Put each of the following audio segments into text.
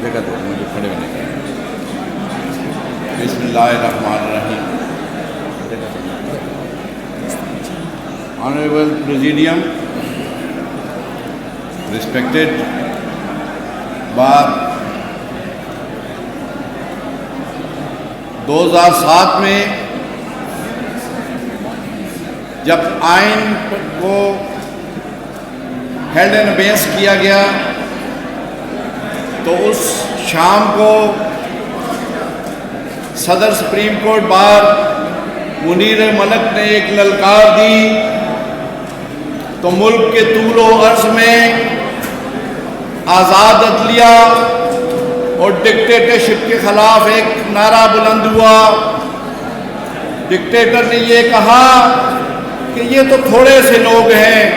جگہ دو مجھے کھڑے ہونے کا. بسم اللہ الرحمن الرحیم. Honorable Presidium, respected Bar, 2007 میں جب آئین کو ہیلڈ اینڈ ابیس کیا گیا تو اس شام کو صدر سپریم کورٹ بار منیر ملک نے ایک للکار دی تو ملک کے طول و عرض میں آزاد عدلیہ اور ڈکٹیٹرشپ کے خلاف ایک نعرہ بلند ہوا. ڈکٹیٹر نے یہ کہا کہ یہ تو تھوڑے سے لوگ ہیں,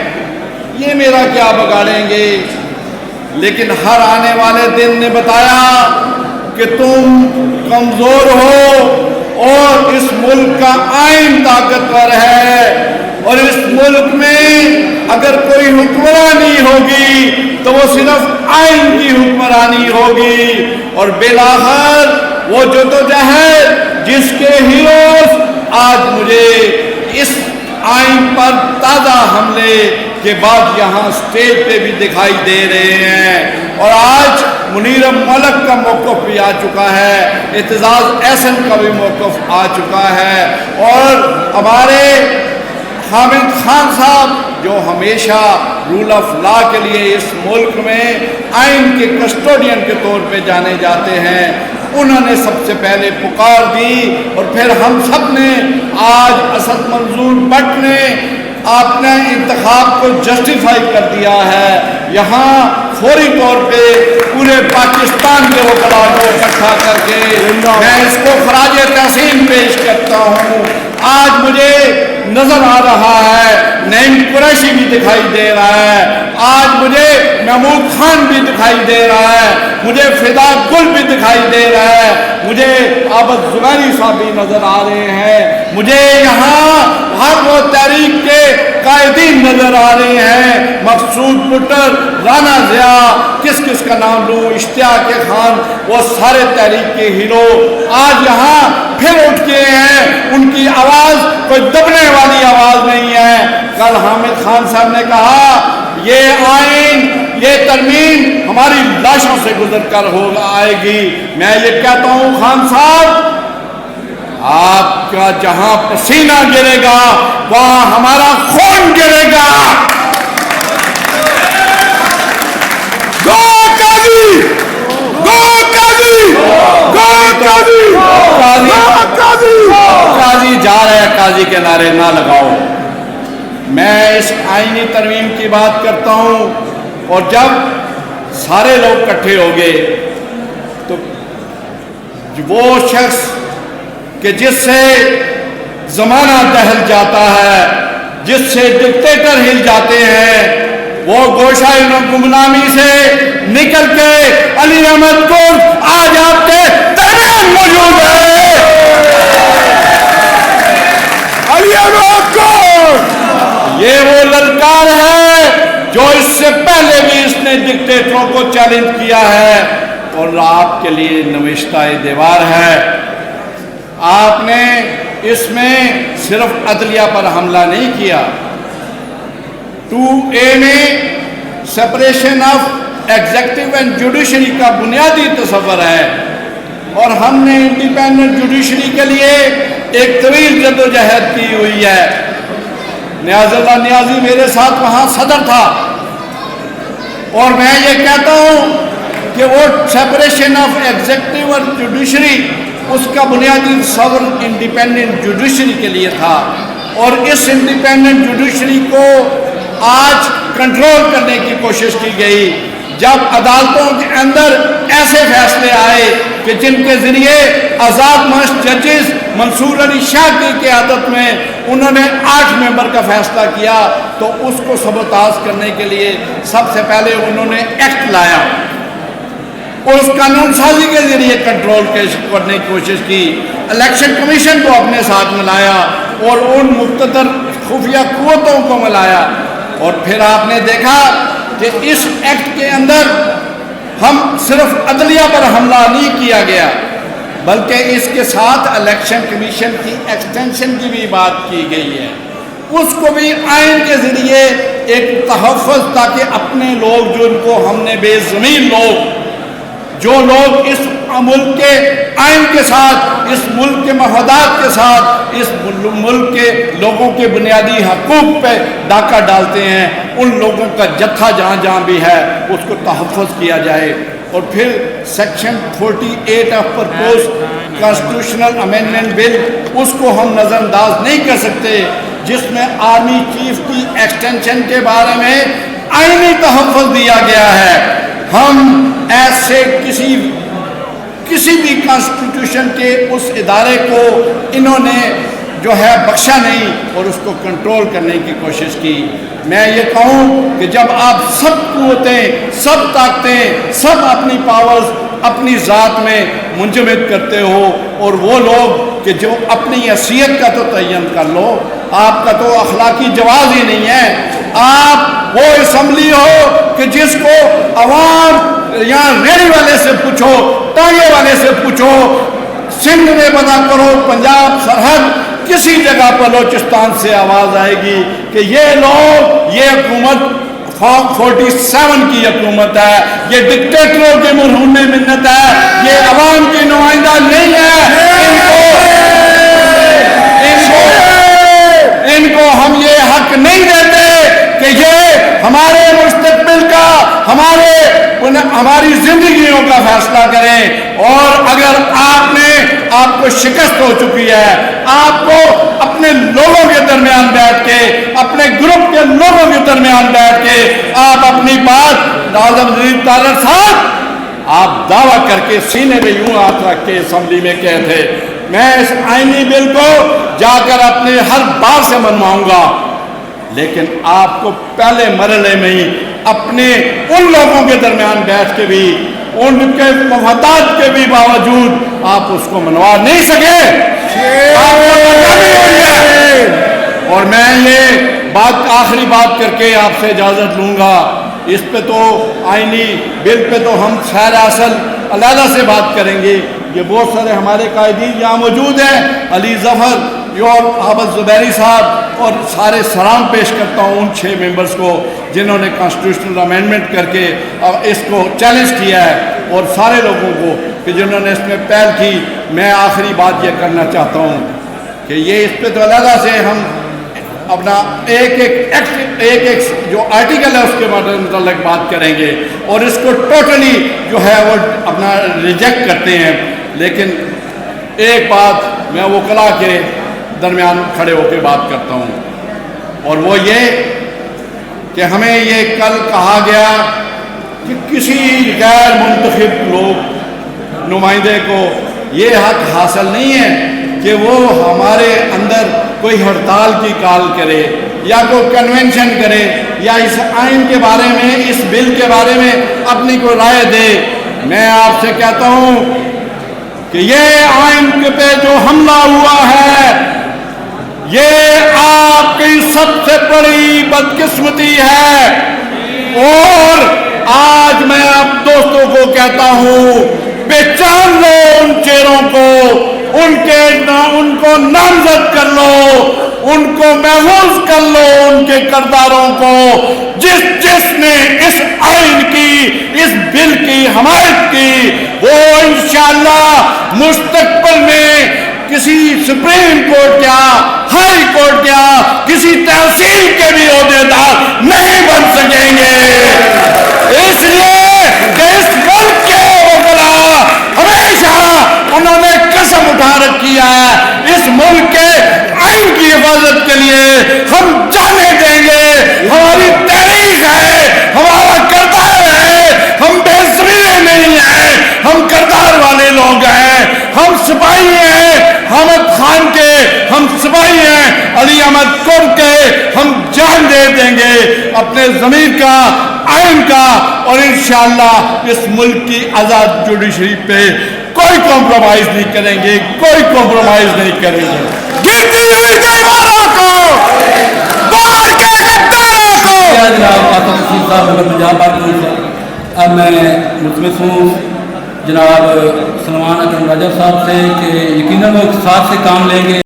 یہ میرا کیا بگاڑیں گے, لیکن ہر آنے والے دن نے بتایا کہ تم کمزور ہو اور اس ملک کا آئین طاقتور ہے, اور اس ملک میں اگر کوئی حکمرانی ہوگی تو وہ صرف آئین کی حکمرانی ہوگی. اور بالآخر وہ جدوجہد جس کے ہیروز آج مجھے اس آئین پر تازہ حملے کے بعد یہاں سٹیج پہ بھی دکھائی دے رہے ہیں, اور آج منیر ملک کا موقف بھی آ چکا ہے, اعتزاز احسن کا بھی موقف آ چکا ہے, اور ہمارے حامد خان صاحب جو ہمیشہ رول آف لا کے لیے اس ملک میں آئین کے کسٹوڈین کے طور پہ جانے جاتے ہیں, انہوں نے سب سے پہلے پکار دی, اور پھر ہم سب نے آج اسد منظور بٹ نے اپنے انتخاب کو جسٹیفائی کر دیا ہے. یہاں فوری طور پہ پورے پاکستان کے وکلاء کو اکٹھا کر کے میں اس کو خراج تحسین پیش کرتا ہوں. آج مجھے نظر آ رہا ہے نعیم قریشی بھی دکھائی دے رہا ہے, آج مجھے محمود خان بھی دکھائی دے رہا ہے, مجھے فدا گل بھی دکھائی دے رہا ہے, مجھے عابد زبیری صاحب بھی نظر آ رہے ہیں, مجھے یہاں ہر وہ تحریک کے قائدین نظر آ رہے ہیں, مقصود پٹر, رانا ضیاء, کس کس کا نام لوں, اشتیاق خان, وہ سارے تحریک کے ہیرو آج یہاں پھر اٹھ کے ہیں. ان کی آواز کوئی دبنے والی آواز نہیں ہے. کل حامد خان صاحب نے کہا یہ آئین, یہ ترمیم ہماری لاشوں سے گزر کر آئے گی. میں یہ کہتا ہوں خان صاحب, آپ کا جہاں پسینہ گرے گا وہاں ہمارا خون گرے گا. قاضی جا رہا ہے, قاضی کے نعرے نہ لگاؤ. میں اس آئینی ترمیم کی بات کرتا ہوں, اور جب سارے لوگ اکٹھے ہو گئے تو وہ شخص کہ جس سے زمانہ دہل جاتا ہے, جس سے ڈکٹیٹر ہل جاتے ہیں, وہ گوشہ گمنامی سے نکل کے علی احمد قرد آج آپ کے درمیان موجود ہے. علی احمد قرد یہ وہ للکار ہے جو اس سے پہلے بھی اس نے ڈکٹیٹروں کو چیلنج کیا ہے, اور آپ کے لیے نوشتہ دیوار ہے. آپ نے اس میں صرف عدلیہ پر حملہ نہیں کیا. 2A میں separation of executive and judiciary کا بنیادی تصور ہے, اور ہم نے انڈیپینڈنٹ جوڈیشری کے لیے ایک طویل جدوجہد کی ہوئی ہے. نیاز اللہ نیازی میرے ساتھ وہاں صدر تھا, اور میں یہ کہتا ہوں کہ وہ سپریشن آف ایگزیکٹو اور جوڈیشری اس کا بنیادی تصور انڈیپینڈنٹ جوڈیشری کے لیے تھا, اور اس انڈیپینڈنٹ جوڈیشری کو آج کنٹرول کرنے کی کوشش کی گئی. جب عدالتوں کے اندر ایسے فیصلے آئے کہ جن کے ذریعے آزاد مشت ججز منصور علی شاہ کی قیادت میں انہوں نے 8 ممبر کا فیصلہ کیا, تو اس کو سبوتاژ کرنے کے لیے سب سے پہلے انہوں نے ایکٹ لایا, اس قانون سازی کے ذریعے کنٹرول کرنے کی کوشش کی, الیکشن کمیشن کو اپنے ساتھ ملایا, اور ان مقتدر خفیہ قوتوں کو ملایا. اور پھر آپ نے دیکھا کہ اس ایکٹ کے اندر ہم صرف عدلیہ پر حملہ نہیں کیا گیا بلکہ اس کے ساتھ الیکشن کمیشن کی ایکسٹینشن کی بھی بات کی گئی ہے، اس کو بھی آئین کے ذریعے ایک تحفظ، تاکہ اپنے لوگ جن کو ہم نے بے زمین لوگ، جو لوگ اس ملک کے آئین کے ساتھ، اس ملک کے مفادات کے ساتھ، اس ملک کے لوگوں کے بنیادی حقوق پہ ڈاکہ ڈالتے ہیں، ان لوگوں کا جتھا جہاں جہاں بھی ہے اس کو تحفظ کیا جائے۔ اور پھر section 48 of proposed constitutional amendment bill, اس کو ہم نظر انداز نہیں کر سکتے، جس میں آرمی چیف کی ایکسٹینشن کے بارے میں آئینی تحفظ دیا گیا ہے۔ ہم ایسے کسی بھی کانسٹیٹیوشن کے اس ادارے کو انہوں نے جو ہے بخشا نہیں اور اس کو کنٹرول کرنے کی کوشش کی۔ میں یہ کہوں کہ جب آپ سب قوتیں، سب طاقتیں، سب اپنی پاورز اپنی ذات میں منجمد کرتے ہو، اور وہ لوگ کہ جو اپنی حیثیت کا تو تعین کر لو، آپ کا تو اخلاقی جواز ہی نہیں ہے، آپ وہ اسمبلی ہو کہ جس کو عوام یہاں ریڑھی والے سے پوچھو، ٹانگے والے سے پوچھو، سندھ میں پتہ کرو، پنجاب سرحد کسی جگہ بلوچستان سے آواز آئے گی کہ یہ لوگ، یہ حکومت فارم 47 کی حکومت ہے، یہ ڈکٹیٹروں کے مرہون منت ہے، یہ عوام کی نمائندہ نہیں ہے، ان کو ہم یہ حق نہیں دیتے کہ یہ ہمارے مستقبل کا، ہماری زندگیوں کا فیصلہ کریں۔ اور اگر آپ کو شکست ہو چکی ہے، آپ کو اپنے لوگوں کے درمیان بیٹھ کے، اپنے گروپ کے لوگوں کے درمیان بیٹھ کے آپ اپنی بات اعظم جدید طالب صاحب آپ دعویٰ کر کے سینے میں یوں ہاتھ رکھ کے اسمبلی میں کہے تھے میں اس آئینی بل کو جا کر اپنے ہر بات سے منواؤں گا، لیکن آپ کو پہلے مرحلے میں ہی اپنے ان لوگوں کے درمیان بیٹھ کے بھی، ان کے مفادات کے بھی باوجود آپ اس کو منوا نہیں سکے، اور میں یہ آخری بات کر کے آپ سے اجازت لوں گا۔ اس پہ تو آئینی بل پہ تو ہم خیر اصل علیحدہ سے بات کریں گے، یہ بہت سارے ہمارے قائدین یہاں موجود ہیں، علی ظفر اور حافظ زبیری صاحب، اور سارے سلام پیش کرتا ہوں ان 6 ممبرز کو جنہوں نے کانسٹیٹیوشنل امینڈمنٹ کر کے اس کو چیلنج کیا ہے، اور سارے لوگوں کو کہ جنہوں نے اس میں پہل کی۔ میں آخری بات یہ کرنا چاہتا ہوں کہ یہ اس پہ تو علیحدہ سے ہم اپنا ایک جو آرٹیکل ہے اس کے متعلق بات کریں گے، اور اس کو ٹوٹلی جو ہے وہ اپنا ریجیکٹ کرتے ہیں، لیکن ایک بات میں وکلاء کے درمیان کھڑے ہو کے بات کرتا ہوں، اور وہ یہ کہ ہمیں یہ کل کہا گیا کہ کسی غیر منتخب نمائندے کو یہ حق حاصل نہیں ہے کہ وہ ہمارے اندر کوئی ہڑتال کی کال کرے یا کوئی کنونشن کرے یا اس آئین کے بارے میں، اس بل کے بارے میں اپنی کوئی رائے دے۔ میں آپ سے کہتا ہوں کہ یہ آئین پہ جو حملہ ہوا ہے یہ آپ کی سب سے بڑی بدقسمتی ہے، اور آج میں اب دوستوں کو کہتا ہوں پہچان لو ان چہروں کو، ان کو نامزد کر لو، ان کو محفوظ کر لو، ان کے کرداروں کو، جس نے اس آئین کی، اس بل کی حمایت کی، وہ انشاءاللہ مستقبل میں کسی سپریم کورٹ یا ہائی کورٹ یا کسی تحصیل کے بھی عہدیدار نہیں بن سکیں گے، اس لیے کہ اس ملک کے وکلاء ہمیشہ انہوں نے قسم اٹھا رکھی ہے اس ملک کے آئین کی حفاظت کے لیے ہم جانے دیں گے، ہماری تحریک ہے، ہمارا کردار ہے، ہم بے زمین نہیں ہیں، ہم کردار والے لوگ ہیں، ہم سپاہی ہیں، حامد خان کے ہم سپاہی ہیں، علی احمد کور کے ہم جان دے دیں گے اپنے ضمیر کا، آئین کا، اور انشاءاللہ اس ملک کی آزاد جوڈیشری پہ کوئی کمپرومائز نہیں کریں گے، کوئی کمپرومائز نہیں کریں گے۔ گرتی ہوئی دیواروں کو، باہر کے غداروں کو، جناب آصف نصیر صاحب پنجاب بار اب میں ملتمس ہوں جناب سلمان اکرم راجہ صاحب سے کہ یقیناً وہ ساتھ سے کام لیں گے.